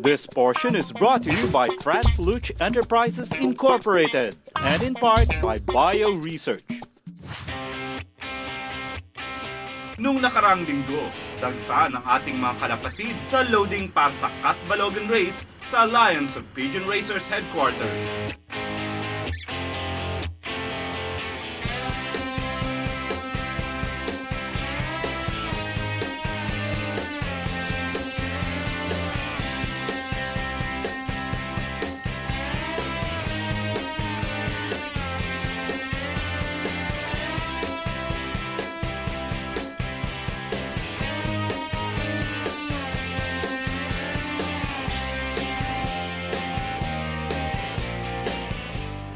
This portion is brought to you by Frank Fluch Enterprises Incorporated and in part by Bio Research. Nung nakaraang linggo, dagsa ng ating mga kalapatid sa loading para sa Catbalogan Race sa Alliance of Pigeon Racers Headquarters.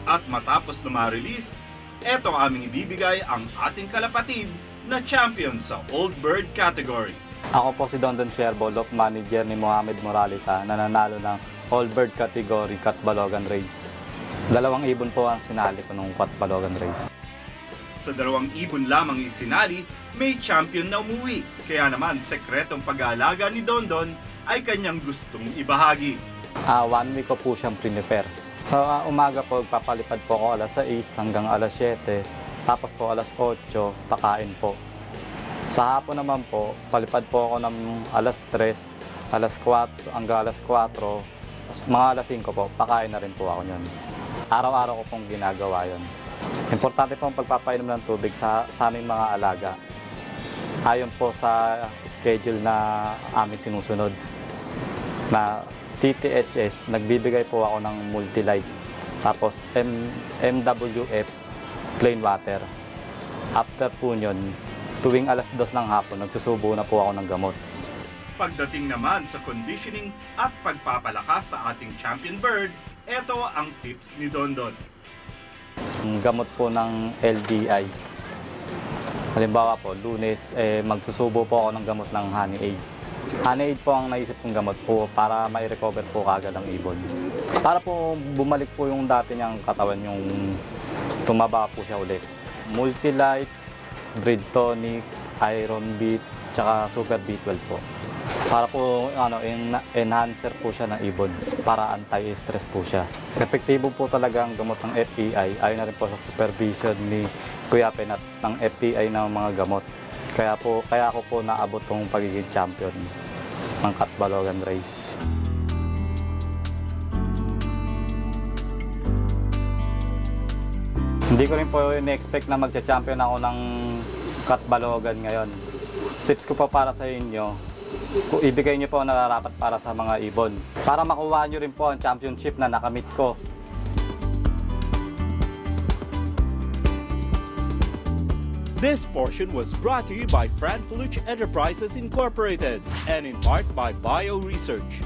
At matapos na ma-release, eto aming ibibigay ang ating kalapatid na champion sa Old Bird category. Ako po si Dondon Sherbolov, manager ni Mohamed Moralita na nanalo ng Old Bird category Catbalogan Race. 2 ibon po ang sinali ko nung Catbalogan Race. Sa 2 ibon lamang isinali, may champion na umuwi. Kaya naman, sekretong pag-aalaga ni Dondon ay kanyang gustong ibahagi. 1 week ko po siyang prepare. Sa umaga po, papalipad po ako alas 6 hanggang alas 7. Tapos po alas 8, pakain po. Sa hapon naman po, palipad po ako ng alas 3, alas 4 hanggang alas 4. Mga alas 5 po, pakain na rin po ako yun. Araw-araw ko pong ginagawa yun. Importante po ang pagpapainom ng tubig sa aming mga alaga. Ayon po sa schedule na aming sinusunod. Na TTHS, nagbibigay po ako ng Multilite. Tapos MWF, plain water. After po nyon, tuwing alas 2 ng hapon, nagsusubo na po ako ng gamot. Pagdating naman sa conditioning at pagpapalakas sa ating champion bird, eto ang tips ni Dondon. Gamot po ng LDI. Halimbawa po, Lunes, magsusubo po ako ng gamot ng Honey Aid. Honey Aid po ang naisip kong gamot po para mai-recover po kagad ang ibon. Para po bumalik po yung dati niyang katawan, yung tumaba po siya ulit. Multilite, Breed Tonic, Iron Beat, tsaka Super B12 po. Para po enhancer po siya ng ibon, para anti-stress po siya. Epektibo po talaga ang gamot ng FPI, ayon na rin po sa supervision ni Kuya Penat ng FPI ng mga gamot. Kaya ako po naabot tong pagiging champion ng Catbalogan Race. Hindi ko rin po in-expect na magcha-champion ako ng Catbalogan ngayon. Tips ko po para sa inyo, ibigay niyo po ang nararapat para sa mga ibon. Para makuha niyo rin po ang championship na nakamit ko. This portion was brought to you by Frank Fluch Enterprises Incorporated and in part by Bio Research.